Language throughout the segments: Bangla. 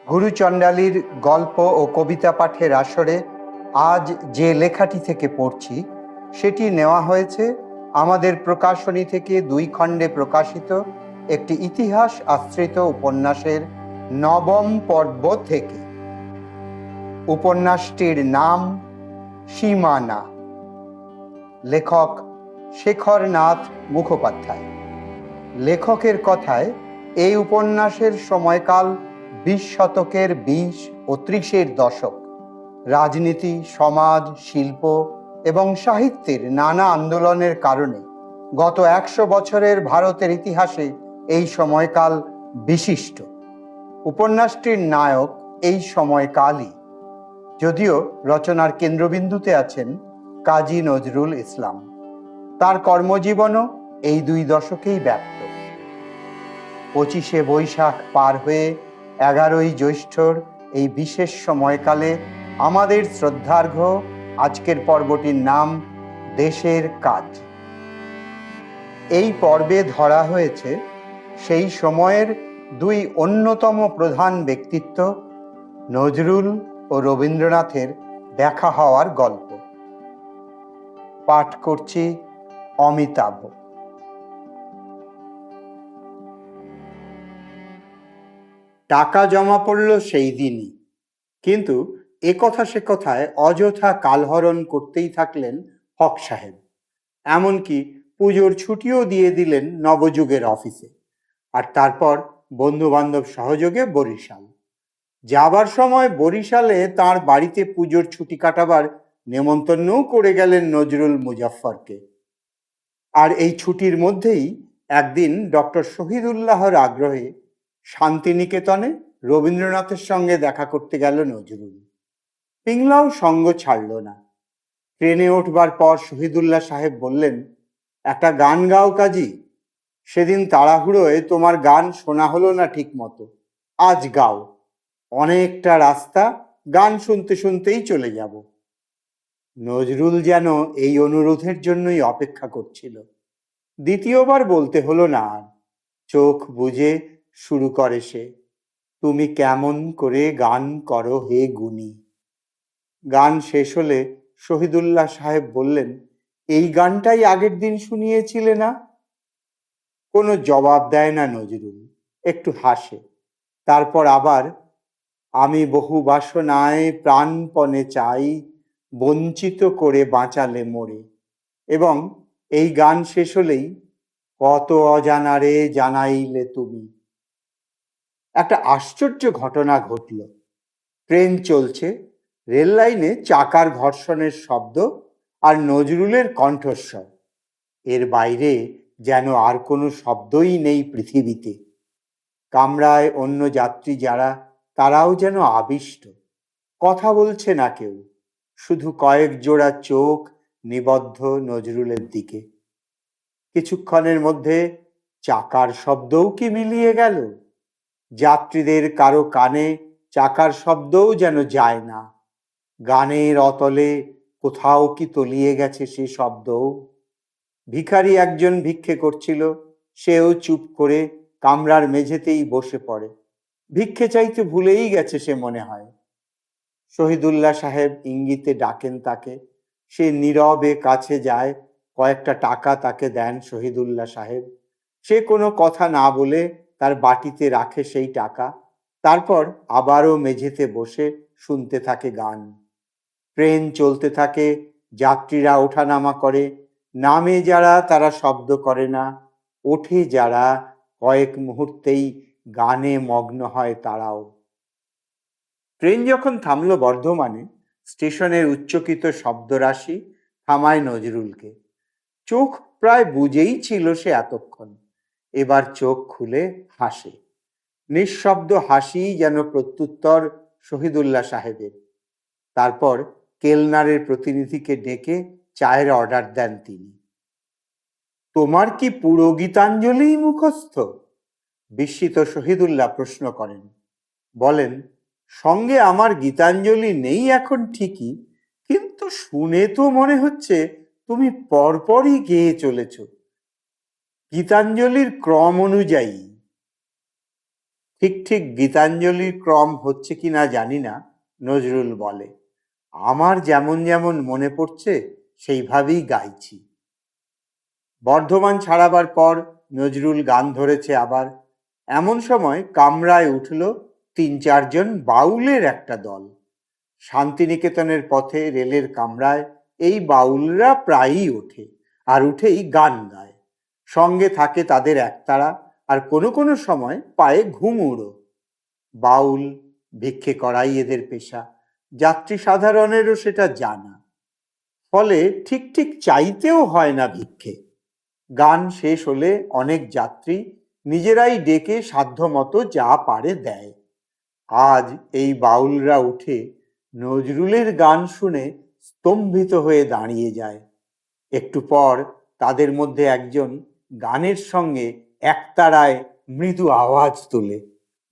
গুরুচণ্ডালীর গল্প ও কবিতা পাঠের আসরে আজ যে লেখাটি থেকে পড়ছি সেটি নেওয়া হয়েছে আমাদের প্রকাশনী থেকে 2 খণ্ডে প্রকাশিত একটি ইতিহাস আশ্রিত উপন্যাসের 9ম পর্ব থেকে। উপন্যাসটির নাম সীমানা। লেখক শেখরনাথ মুখোপাধ্যায়। লেখকের কথায় এই উপন্যাসের সময়কাল 20 শতকের 20 ও 30-এর দশক। রাজনীতি, সমাজ, শিল্প এবং সাহিত্যের নানা আন্দোলনের কারণে গত 100 বছরের ভারতের ইতিহাসে এই সময়কাল বিশিষ্ট। উপন্যাসটির নায়ক এই সময়কালই, যদিও রচনার কেন্দ্রবিন্দুতে আছেন কাজী নজরুল ইসলাম। তার কর্মজীবনও এই 2 দশকেই ব্যাপ্ত। 25শে বৈশাখ পার হয়ে 11ই জ্যৈষ্ঠর এই বিশেষ সময়কালে আমাদের শ্রদ্ধার্ঘ্য আজকের পর্বটির নাম দেশের কাজ। এই পর্বে ধরা হয়েছে সেই সময়ের 2 অন্যতম প্রধান ব্যক্তিত্ব নজরুল ও রবীন্দ্রনাথের দেখা হওয়ার গল্প। পাঠ করছি অমিতাভ। টাকা জমা পড়ল সেই দিনই, কিন্তু একথা সে কথায় অযথা কালহরণ করতেই থাকলেন হক সাহেব। এমনকি পুজোর ছুটিও দিয়ে দিলেন নবযুগের অফিসে। আর তারপর বন্ধু বান্ধব সহযোগে বরিশাল যাবার সময় বরিশালে তার বাড়িতে পুজোর ছুটি কাটাবার নেমন্তন্নও করে গেলেন নজরুল মুজাফফরকে। আর এই ছুটির মধ্যেই একদিন ডক্টর শহীদুল্লাহর আগ্রহে শান্তিনিকেতনে রবীন্দ্রনাথের সঙ্গে দেখা করতে গেল নজরুল। পিংলাও সঙ্গ ছাড়ল না। ট্রেনে উঠবার পর শহীদুল্লাহ সাহেব বললেন, একটা গান গাও কাজী। সেদিন তাড়াহুড়োয় তোমার গান শোনা হলো না ঠিক মতো, আজ গাও। অনেকটা রাস্তা গান শুনতে শুনতেই চলে যাব। নজরুল যেন এই অনুরোধের জন্যই অপেক্ষা করছিল। দ্বিতীয়বার বলতে হলো না আর। চোখ বুজে শুরু করে সে, তুমি কেমন করে গান করো হে গুণী। গান শেষ হলে শহীদুল্লাহ সাহেব বললেন, এই গানটাই আগের দিন শুনিয়েছিলে না? কোনো জবাব দেয় না নজরুল, একটু হাসে। তারপর আবার, আমি বহু বাসনায় প্রাণপণে চাই, বঞ্চিত করে বাঁচালে মোরে। এবং এই গান শেষ হলেই, কত অজানারে জানাইলে তুমি। একটা আশ্চর্য ঘটনা ঘটল। ট্রেন চলছে, রেল লাইনে চাকার ঘর্ষণের শব্দ আর নজরুলের কণ্ঠস্বর। এর বাইরে যেন আর কোনো শব্দই নেই পৃথিবীতে। কামরায় অন্য যাত্রী যারা, তারাও যেন আবিষ্ট। কথা বলছে না কেউ, শুধু কয়েক জোড়া চোখ নিবদ্ধ নজরুলের দিকে। কিছুক্ষণের মধ্যে চাকার শব্দও কি মিলিয়ে গেল? যাত্রীদের কারো কানে চাকার শব্দও যেন যায় না। গানের অতলে কোথাও কি তলিয়ে গেছে সে শব্দও? ভিখারি একজন ভিক্ষে করছিল, সেও চুপ করে কামরার মেঝেতেই বসে পড়ে। ভিক্ষে চাইতে ভুলেই গেছে সে মনে হয়। শহীদুল্লাহ সাহেব ইঙ্গিতে ডাকেন তাকে। সে নীরবে কাছে যায়, কয়েকটা টাকা তাকে দেন শহীদুল্লাহ সাহেব। সে কোনো কথা না বলে তার বাটিতে রাখে সেই টাকা। তারপর আবারও মেঝেতে বসে শুনতে থাকে গান। ট্রেন চলতে থাকে, যাত্রীরা ওঠানামা করে। নামে যারা, তারা শব্দ করে না। ওঠে যারা, কয়েক মুহূর্তেই গানে মগ্ন হয় তারাও। ট্রেন যখন থামল বর্ধমানে, স্টেশনের উচ্চকিত শব্দরাশি থামায় নজরুলকে। চোখ প্রায় বুজেই ছিল সে এতক্ষণ। এবার চোখ খুলে হাসে। নিঃশব্দ হাসি যেন প্রত্যুত্তর শহীদুল্লাহ সাহেবের। তারপর কেলনারের প্রতিনিধিকে ডেকে চায়ের অর্ডার দেন তিনি। তোমার কি পুরো গীতাঞ্জলি মুখস্থ? বিস্মিত শহীদুল্লাহ প্রশ্ন করেন। বলেন, সঙ্গে আমার গীতাঞ্জলি নেই এখন ঠিকই, কিন্তু শুনে তো মনে হচ্ছে তুমি পরপরই গেয়ে চলেছ, গীতাঞ্জলির ক্রম অনুযায়ী। ঠিক ঠিক গীতাঞ্জলির ক্রম হচ্ছে কিনা জানি না, নজরুল বলে, আমার যেমন যেমন মনে পড়ছে সেইভাবেই গাইছি। বর্ধমান ছাড়াবার পর নজরুল গান ধরেছে আবার। এমন সময় কামরায় উঠল ৩-৪ জন বাউলের একটা দল। শান্তিনিকেতনের পথে রেলের কামরায় এই বাউলরা প্রায়ই ওঠে, আর উঠেই গান গায়। সঙ্গে থাকে তাদের একতারা, আর কোনো কোনো সময় পায়ে ঘুঙুরও। বাউল ভিক্ষে করাই এদের পেশা, যাত্রী সাধারণেরও সেটা জানা। ফলে ঠিক ঠিক চাইতেও হয় না ভিক্ষে। গান শেষ হলে অনেক যাত্রী নিজেরাই ডেকে সাধ্যমতো যা পারে দেয়। আজ এই বাউলরা উঠে নজরুলের গান শুনে স্তম্ভিত হয়ে দাঁড়িয়ে যায়। একটু পর তাদের মধ্যে একজন গানের সঙ্গে একতারায় মৃদু আওয়াজ তোলে,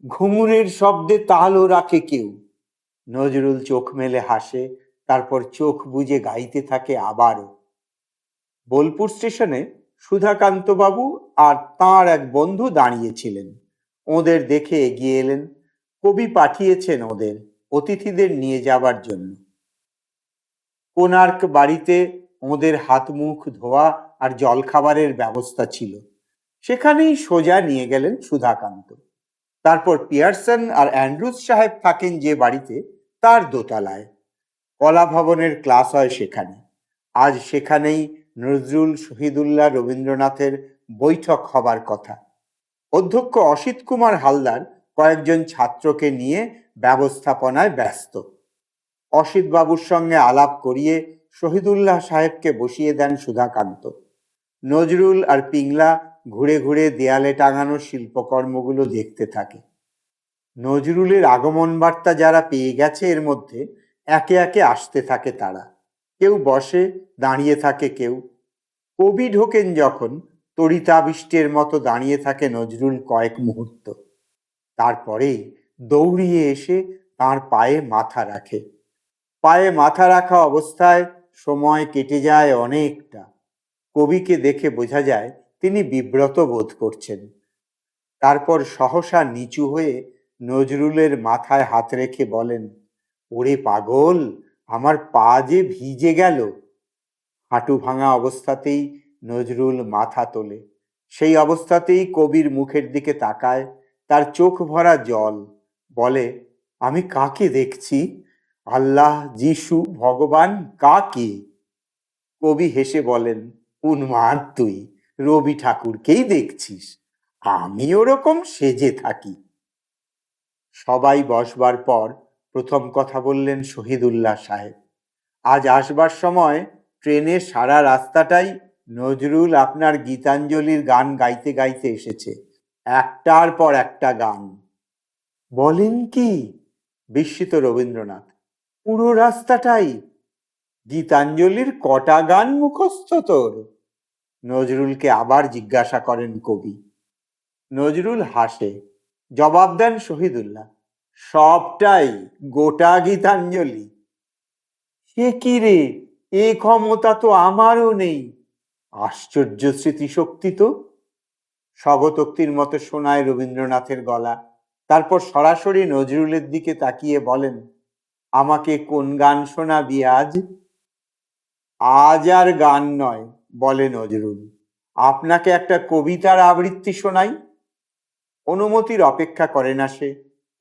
ঘুঙুরের শব্দে তালও রাখে কেউ। নজরুল চোখ মেলে হাসে, তারপর চোখ বুজে গাইতে থাকে আবারও। বোলপুর স্টেশনে সুধাকান্ত বাবু আর তাঁর এক বন্ধু দাঁড়িয়েছিলেন। ওদের দেখে এগিয়ে এলেন। কবি পাঠিয়েছেন ওদের অতিথিদের নিয়ে যাবার জন্য। কোণার্ক বাড়িতে ওদের হাত মুখ ধোয়া আর জলখাবারের ব্যবস্থা ছিল। সেখানেই সোজা নিয়ে গেলেন সুধাকান্ত। তারপর পিয়ারসন আর অ্যান্ড্রুজ সাহেব থাকেন যে বাড়িতে, তার দোতলায়। কলা ভবনের ক্লাস হয় সেখানে। আজ সেখানেই নজরুল, শহীদুল্লাহ, রবীন্দ্রনাথের বৈঠক হবার কথা। অধ্যক্ষ অসিত কুমার হালদার কয়েকজন ছাত্রকে নিয়ে ব্যবস্থাপনায় ব্যস্ত। অসিত বাবুর সঙ্গে আলাপ করিয়ে শহীদুল্লাহ সাহেবকে বসিয়ে দেন সুধাকান্ত। নজরুল আর পিংলা ঘুরে ঘুরে দেয়ালে টাঙানো শিল্পকর্মগুলো দেখতে থাকে। নজরুলের আগমন বার্তা যারা পেয়ে গেছে এর মধ্যে একে একে আসতে থাকে তারা। কেউ বসে, দাঁড়িয়ে থাকে কেউ। কবি ঢোকেন যখন, তড়িতাবিষ্টের মতো দাঁড়িয়ে থাকে নজরুল কয়েক মুহূর্ত। তারপরেই দৌড়িয়ে এসে তার পায়ে মাথা রাখে। পায়ে মাথা রাখা অবস্থায় সময় কেটে যায় অনেকটা। কবিকে দেখে বোঝা যায় তিনি বিব্রত বোধ করছেন। তারপর সহসা নিচু হয়ে নজরুলের মাথায় হাত রেখে বলেন, ওরে পাগল, আমার পা যে ভিজে গেল। হাঁটু ভাঙা অবস্থাতেই নজরুল মাথা তোলে। সেই অবস্থাতেই কবির মুখের দিকে তাকায়, তার চোখ ভরা জল। বলে, আমি কাকে দেখছি? আল্লাহ, যিশু, ভগবান, কাকে? কবি হেসে বলেন, উন্মাদ তুই, রবি ঠাকুরকেই দেখছিস। আমি ওরকম সেজে থাকি। সবাই বসবার পর প্রথম কথা বললেন শহীদুল্লাহ সাহেব। আজ আসবার সময় ট্রেনের সারা রাস্তাটাই নজরুল আপনার গীতাঞ্জলির গান গাইতে গাইতে এসেছে, একটার পর একটা গান। বলেন কি? বিস্মিত রবীন্দ্রনাথ। পুরো রাস্তাটাই? গীতাঞ্জলির কটা গান মুখস্থ তোর? নজরুলকে আবার জিজ্ঞাসা করেন কবি। নজরুল হাসে। জবাব দেন শহীদুল্লাহ, সবটাই, গোটা গীতাঞ্জলি। সে কি রে, এ ক্ষমতা তো আমারও নেই। আশ্চর্য স্মৃতিশক্তি তো। স্বগতোক্তির মতো শোনায় রবীন্দ্রনাথের গলা। তারপর সরাসরি নজরুলের দিকে তাকিয়ে বলেন, আমাকে কোন গান শোনাবি আজ? আজ আর গান নয়, বলে নজরুল, আপনাকে একটা কবিতার আবৃত্তি শোনাই। অনুমতির অপেক্ষা করে না সে,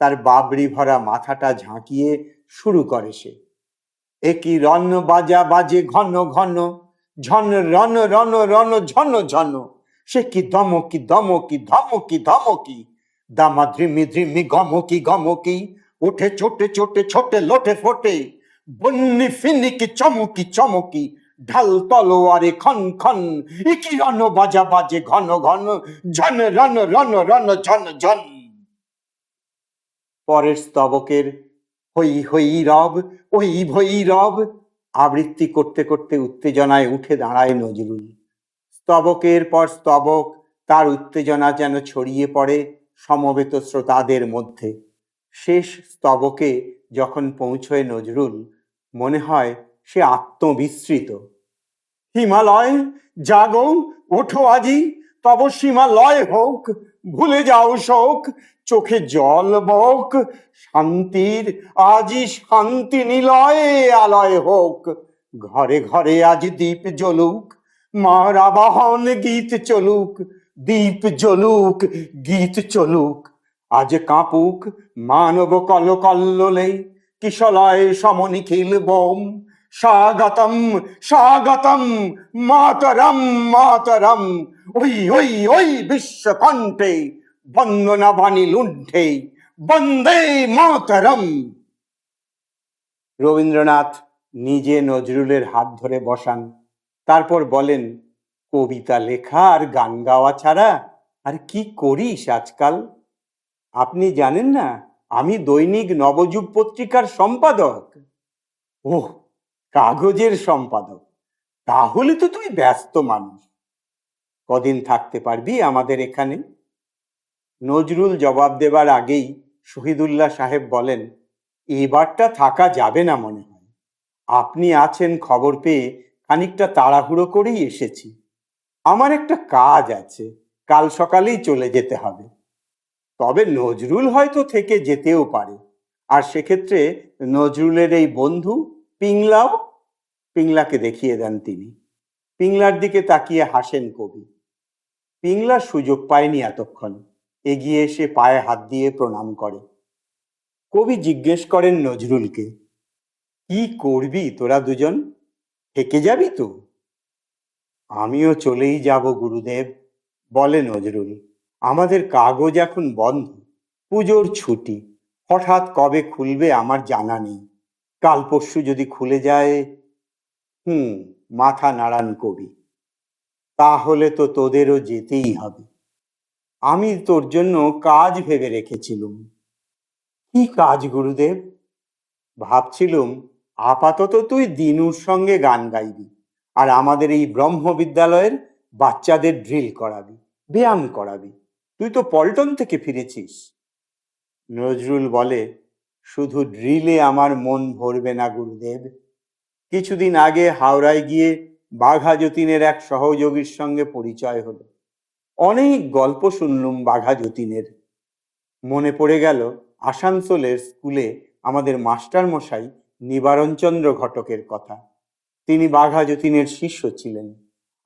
তার বাবরি ভরা মাথাটা ঝাঁকিয়ে শুরু করে সে। একই রণ বাজা বাজে ঘন ঘন, ঝন রণ রণ রণ ঝন ঝন, সে কি ধমকি ধমকি ধমকি ধমকি, দামা ধ্রিমি ধ্রিমি গমকি গমকি, ওঠে ছোটে ছোটে ছোটে লোটে ফোটে, বন্নি ফিনিকি চমকি চমকি, ঢাল তলোয়ারে খন খন, একই রণ বাজা বাজে ঘন ঘন, ঝন রণ রণ রণ ঝন ঝন। পরের স্তবকের হই হই রব, ওই ভৈরব আবৃত্তি করতে করতে উত্তেজনায় উঠে দাঁড়ায় নজরুল। স্তবকের পর স্তবক, তার উত্তেজনা যেন ছড়িয়ে পড়ে সমবেত শ্রোতাদের মধ্যে। শেষ স্তবকে যখন পৌঁছয় নজরুল, মনে হয় সে আত্মবিস্মৃত। হিমালয় জাগো, ওঠো আজি, তব সীমালয় হোক, ভুলে যাও শোক, চোখে জল বক, শান্তির আজি শান্তি নিলয়ে আলয় হোক। ঘরে ঘরে আজ দীপ জ্বলুক, মার আবাহন গীত চলুক, দীপ জ্বলুক, গীত চলুক। আজ কাঁপুক মানব কল কল্লোলে, কিশলয় সমনিখিল বোম। স্বাগতম স্বাগতম মাতরম মাতরম। ওই ওই ওই বিশ্বকণ্ঠে বন্দনা বাণী লুণ্ঠে, বন্দে মাতরম। রবীন্দ্রনাথ নিজে নজরুলের হাত ধরে বসান, তারপর বলেন, কবিতা লেখা আর গান গাওয়া ছাড়া আর কি করিস আজকাল? আপনি জানেন না আমি দৈনিক নবযুগ পত্রিকার সম্পাদক। ওহ, কাগজের সম্পাদক? তাহলে তো তুই ব্যস্ত মানুষ। কদিন থাকতে পারবি আমাদের এখানে? নজরুল জবাব দেবার আগেই শহীদুল্লাহ সাহেব বলেন, এবারটা থাকা যাবে না মনে হয়। আপনি আছেন খবর পেয়ে খানিকটা তাড়াহুড়ো করেই এসেছি। আমার একটা কাজ আছে, কাল সকালেই চলে যেতে হবে। তবে নজরুল হয়তো থেকে যেতেও পারে, আর সেক্ষেত্রে নজরুলের এই বন্ধু পিংলাও। পিংলাকে দেখিয়ে দেন তিনি। পিংলার দিকে তাকিয়ে হাসেন কবি। পিংলা সুযোগ পায়নি এতক্ষণ, এগিয়ে এসে পায়ে হাত দিয়ে প্রণাম করে। কবি জিজ্ঞেস করেন নজরুলকে, কি করবি তোরা দুজন? থেকে যাবি তো? আমিও চলেই যাব গুরুদেব, বলে নজরুল। আমাদের কাগজ এখন বন্ধ, পুজোর ছুটি। হঠাৎ কবে খুলবে আমার জানা নেই। কাল পরশু যদি খুলে যায়। মাথা নাড়ান কবি। তাহলে তো তোদেরও যেতেই হবে। আমি তোর জন্য কাজ ভেবে রেখেছিলুম। কি কাজ গুরুদেব? ভাবছিলুম আপাতত তুই দিনুর সঙ্গে গান গাইবি, আর আমাদের এই ব্রহ্ম বিদ্যালয়ের বাচ্চাদের ড্রিল করাবি, ব্যায়াম করাবি। তুই তো পল্টন থেকে ফিরেছিস। নজরুল বলে, শুধু ড্রিলে আমার মন ভরবে না গুরুদেব। কিছুদিন আগে হাওড়ায় গিয়ে বাঘা যতীনের এক সহযোগীর সঙ্গে পরিচয় হলো। অনেক গল্প শুনলুম বাঘা যতীনের। মনে পড়ে গেল আসানসোলের স্কুলে আমাদের মাস্টার মশাই নিবারণচন্দ্র ঘটকের কথা। তিনি বাঘা যতীনের শিষ্য ছিলেন,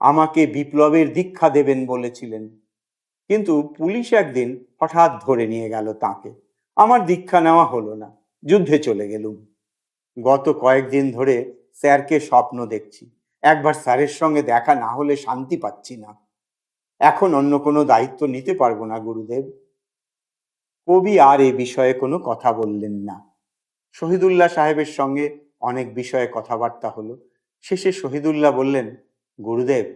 আমাকে বিপ্লবের দীক্ষা দেবেন বলেছিলেন। কিন্তু পুলিশ একদিন হঠাৎ ধরে নিয়ে গেল তাকে। আমার দীক্ষা নেওয়া হলো না, যুদ্ধে চলে গেলুম। গত কয়েকদিন ধরে স্যারকে স্বপ্ন দেখছি। একবার স্যারের সঙ্গে দেখা না হলে শান্তি পাচ্ছি না। এখন অন্য কোনো দায়িত্ব নিতে পারবো না গুরুদেব। কবি আর এ বিষয়ে কোনো কথা বললেন না। শহীদুল্লাহ সাহেবের সঙ্গে অনেক বিষয়ে কথাবার্তা হলো। শেষে শহীদুল্লাহ বললেন, গুরুদেব,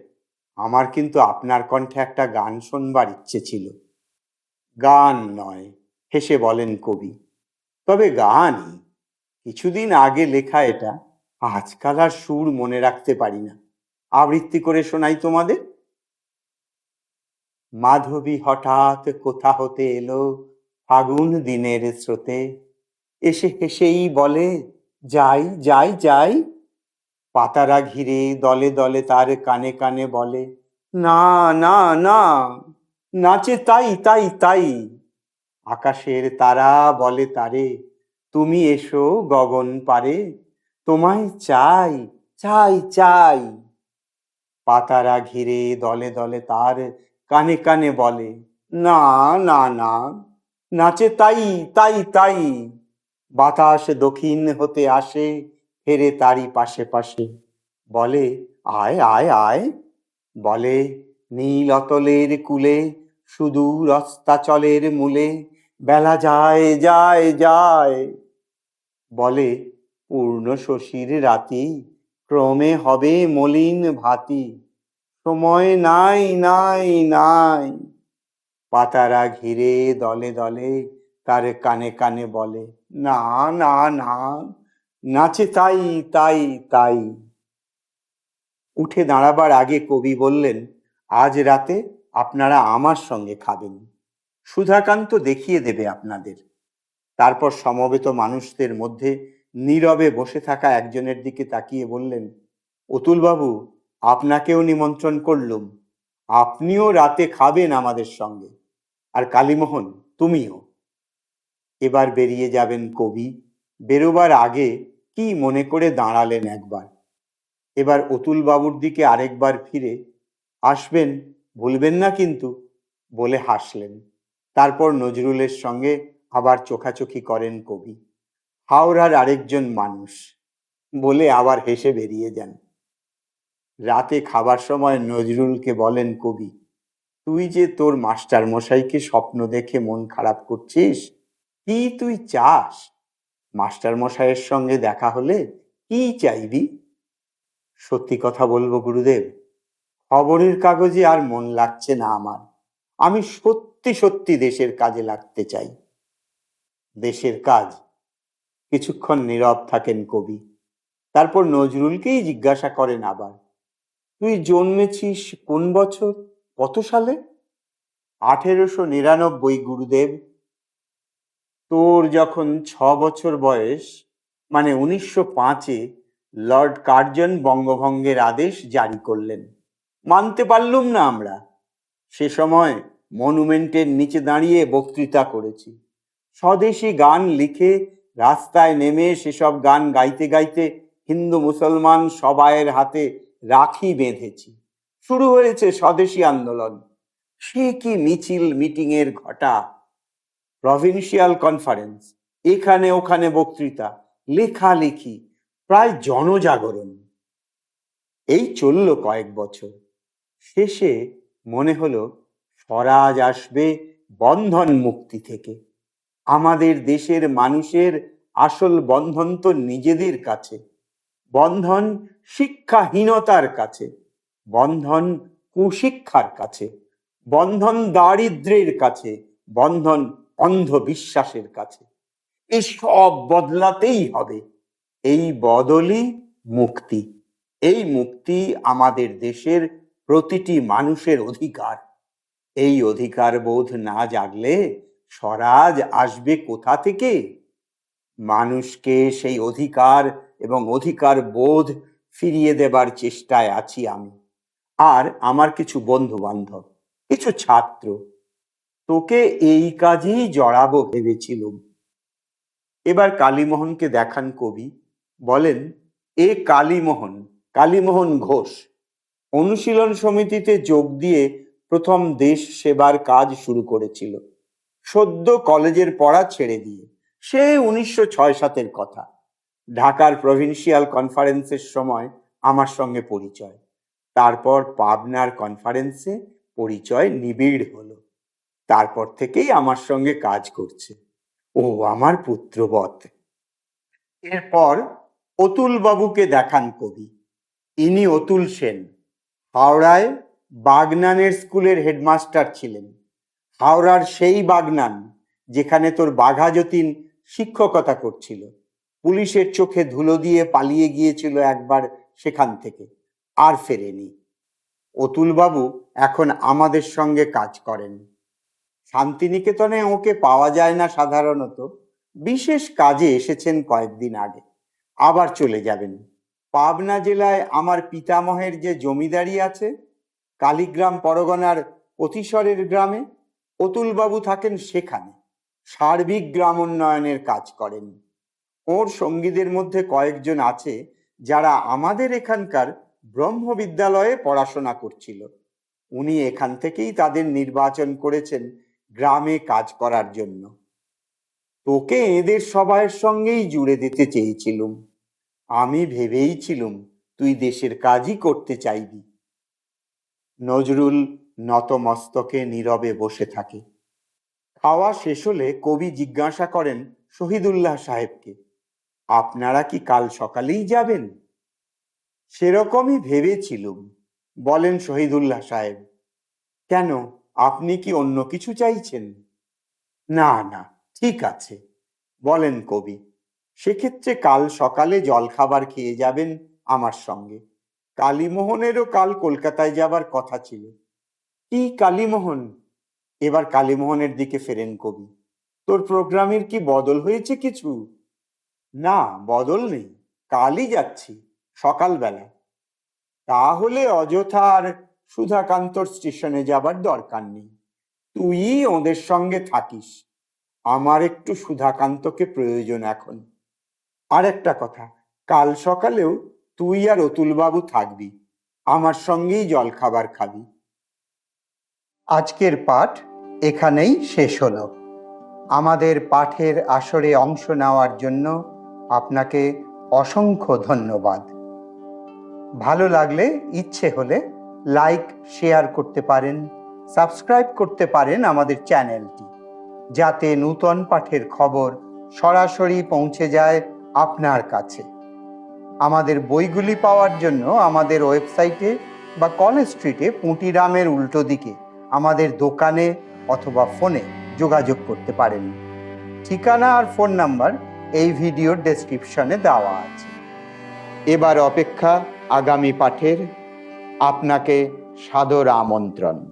আমার কিন্তু আপনার কণ্ঠে একটা গান শোনবার ইচ্ছে ছিল। গান নয়, হেসে বলেন কবি, তবে গানই। কিছুদিন আগে লেখা এটা, আজকাল আর সুর মনে রাখতে পারি না। আবৃত্তি করে শোনাই তোমাদের। মাধবী হঠাৎ কোথা হতে এলো ফাগুন দিনের স্রোতে, এসে হেসেই বলে, যাই যাই যাই। পাতারা ঘিরে দলে দলে তার কানে কানে বলে, না না না, নাচে তাই তাই তাই। আকাশের তারা বলে তারে, তুমি এসো গগন পারে, তোমায় চাই চাই চাই। পাতারা ঘিরে দলে দলে তার কানে কানে বলে, না না না, নাচে তাই তাই তাই। বাতাস দক্ষিণ হতে আসে, ফেরে তারই পাশে পাশে, বলে, আয় আয় আয়। বলে, নীল অতলের কূলে সুদূর অস্তাচলের মূলে বেলা যায় যায় যায়। বলে, পূর্ণ শশীর রাতি ক্রমে হবে মলিন ভাতি, সময় নাই নাই নাই। পাতারা ঘিরে দলে দলে তার কানে কানে বলে, না না না, নাচে তাই তাই তাই। উঠে দাঁড়াবার আগে কবি বললেন, আজ রাতে আপনারা আমার সঙ্গে খাবেন, সুধাকান্ত দেখিয়ে দেবে আপনাদের। তারপর সমবেত মানুষদের মধ্যে নীরবে বসে থাকা একজনের দিকে তাকিয়ে বললেন, অতুলবাবু, আপনাকেও নিমন্ত্রণ করলুম, আপনিও রাতে খাবেন আমাদের সঙ্গে। আর কালীমোহন, তুমিও। এবার বেরিয়ে যাবেন কবি। বেরোবার আগে কি মনে করে দাঁড়ালেন একবার। এবার অতুল বাবুর দিকে আরেকবার ফিরে, আসবেন, ভুলবেন না কিন্তু, বলে হাসলেন। তারপর নজরুলের সঙ্গে আবার চোখাচোখি করেন কবি। হাওড়ার আরেকজন মানুষ, বলে আবার হেসে বেরিয়ে যান। রাতে খাবার সময় নজরুলকে বলেন কবি, তুই যে তোর মাস্টার মশাইকে স্বপ্ন দেখে মন খারাপ করছিস, কি তুই চাস? মাস্টার মশাইয়ের সঙ্গে দেখা হলে কি চাইবি? সত্যি কথা বলবো গুরুদেব, খবরের কাগজে আর মন লাগছে না আমার। আমি সত্যি সত্যি দেশের কাজে লাগতে চাই। দেশের কাজ? কিছুক্ষণ নীরব থাকেন কবি। তারপর নজরুলকেই জিজ্ঞাসা করেন আবার, তুই জন্মেছিস কোন বছর, কত সালে? 1899 গুরুদেব। তোর যখন 6 বছর বয়স, মানে 1905-এ লর্ড কার্জন বঙ্গভঙ্গের আদেশ জারি করলেন। মানতে পারলুম না আমরা। সে সময় মনুমেন্টের নিচে দাঁড়িয়ে বক্তৃতা করেছি। স্বদেশী গান লিখে রাস্তায় নেমে সেসব গান গাইতে গাইতে হিন্দু মুসলমান সবাইয়ের হাতে রাখি বেঁধেছি। শুরু হয়েছে স্বদেশী আন্দোলন। সে কি মিছিল মিটিংয়ের ঘটা! প্রভিন্সিয়াল কনফারেন্স, এখানে ওখানে বক্তৃতা, লেখালেখি, প্রায় জনজাগরণ। এই চলল কয়েক বছর। শেষে মনে হলো স্বরাজ আসবে বন্ধন মুক্তি থেকে। আমাদের দেশের মানুষের আসল বন্ধন তো নিজেদের কাছে। বন্ধন শিক্ষাহীনতার কাছে, বন্ধন কুশিক্ষার কাছে, বন্ধন দারিদ্র্যের কাছে, বন্ধন অন্ধবিশ্বাসের কাছে। এসব বদলাতেই হবে। এই বদলই মুক্তি। এই মুক্তি আমাদের দেশের প্রতিটি মানুষের অধিকার। এই অধিকার বোধ না জাগলে স্বরাজ আসবে কোথা থেকে? মানুষকে সেই অধিকার এবং অধিকার বোধ ফিরিয়ে দেবার চেষ্টায় আছি আমি, আর আমার কিছু বন্ধু বান্ধব, কিছু ছাত্র। তোকে এই কাজেই জড়াবো ভেবেছিলুম। এবার কালীমোহনকে দেখান কবি। বলেন, এ কালীমোহন, কালীমোহন ঘোষ। অনুশীলন সমিতিতে যোগ দিয়ে প্রথম দেশ সেবার কাজ শুরু করেছিল, সদ্য কলেজের পড়া ছেড়ে দিয়ে। সে 1906-7-এর কথা। ঢাকার প্রভিন্সিয়াল কনফারেন্সের সময় আমার সঙ্গে পরিচয়। তারপর পাবনার কনফারেন্সে পরিচয় নিবিড় হলো। তারপর থেকেই আমার সঙ্গে কাজ করছে। ও আমার পুত্রবৎ। এরপর অতুল বাবুকে দেখান কবি। ইনি অতুল সেন, হাওড়ায় বাগনানের স্কুলের হেডমাস্টার ছিলেন। হাওড়ার সেই বাগনান যেখানে তোর বাঘা যতীন শিক্ষকতা করছিল। পুলিশের চোখে ধুলো দিয়ে পালিয়ে গিয়েছিল একবার সেখান থেকে, আর ফেরেনি। অতুল বাবু এখন আমাদের সঙ্গে কাজ করেন। শান্তিনিকেতনে ওকে পাওয়া যায় না সাধারণত, বিশেষ কাজে এসেছেন কয়েকদিন আগে, আবার চলে যাবেন। পাবনা জেলায় আমার পিতামহের যে জমিদারি আছে, কালীগ্রাম পরগনার অতিশরের গ্রামে, অতুলবাবু থাকেন সেখানে। সার্বিক গ্রাম উন্নয়নের কাজ করেন। ওর সঙ্গীদের মধ্যে কয়েকজন আছে যারা আমাদের এখানকার ব্রহ্ম বিদ্যালয়ে পড়াশোনা করছিল। উনি এখান থেকেই তাদের নির্বাচন করেছেন গ্রামে কাজ করার জন্য। তোকে এদের সবাইয়ের সঙ্গেই জুড়ে দিতে চেয়েছিলুম। আমি ভেবেইছিলুম তুই দেশের কাজই করতে চাইবি। নজরুল নতমস্তকে নীরবে বসে থাকে। খাওয়া শেষ হলে কবি জিজ্ঞাসা করেন শহীদুল্লাহ সাহেবকে, আপনারা কি কাল সকালেই যাবেন? সেরকমই ভেবেছিলুম, বলেন শহীদুল্লাহ সাহেব। কেন, আপনি কি অন্য কিছু চাইছেন? না না, ঠিক আছে, বলেন কবি। সেক্ষেত্রে কাল সকালে জলখাবার খেয়ে যাবেন আমার সঙ্গে। কালীমোহনেরও কাল কলকাতায় যাবার কথা ছিল। কি কালীমোহন? এবার কালীমোহনের দিকে ফেরেন কবি। তোর প্রোগ্রামের কি বদল হয়েছে কিছু? না, বদল নেই, কালই যাচ্ছি সকালবেলা। তাহলে অযথা আর সুধাকান্তর স্টেশনে যাবার দরকার নেই। তুই ওদের সঙ্গে থাকিস। আমার একটু সুধাকান্তকে প্রয়োজন এখন। আর একটা কথা, কাল সকালেও তুই আর অতুলবাবু থাকবি, আমার সঙ্গেই জলখাবার খাবি। আজকের পাঠ এখানেই শেষ হলো। আমাদের পাঠের আসরে অংশ নেওয়ার জন্য আপনাকে অসংখ্য ধন্যবাদ। ভালো লাগলে ইচ্ছে হলে লাইক শেয়ার করতে পারেন, সাবস্ক্রাইব করতে পারেন আমাদের চ্যানেলটি, যাতে নূতন পাঠের খবর সরাসরি পৌঁছে যায় আপনার কাছে। আমাদের বইগুলি পাওয়ার জন্য আমাদের ওয়েবসাইটে বা কলেজ স্ট্রিটে পুঁটিরামের উল্টো দিকে আমাদের দোকানে অথবা ফোনে যোগাযোগ করতে পারেন। ঠিকানা আর ফোন নাম্বার এই ভিডিওর ডেসক্রিপশনে দেওয়া আছে। এবার অপেক্ষা আগামী পাঠের। আপনাকে সাদর আমন্ত্রণ।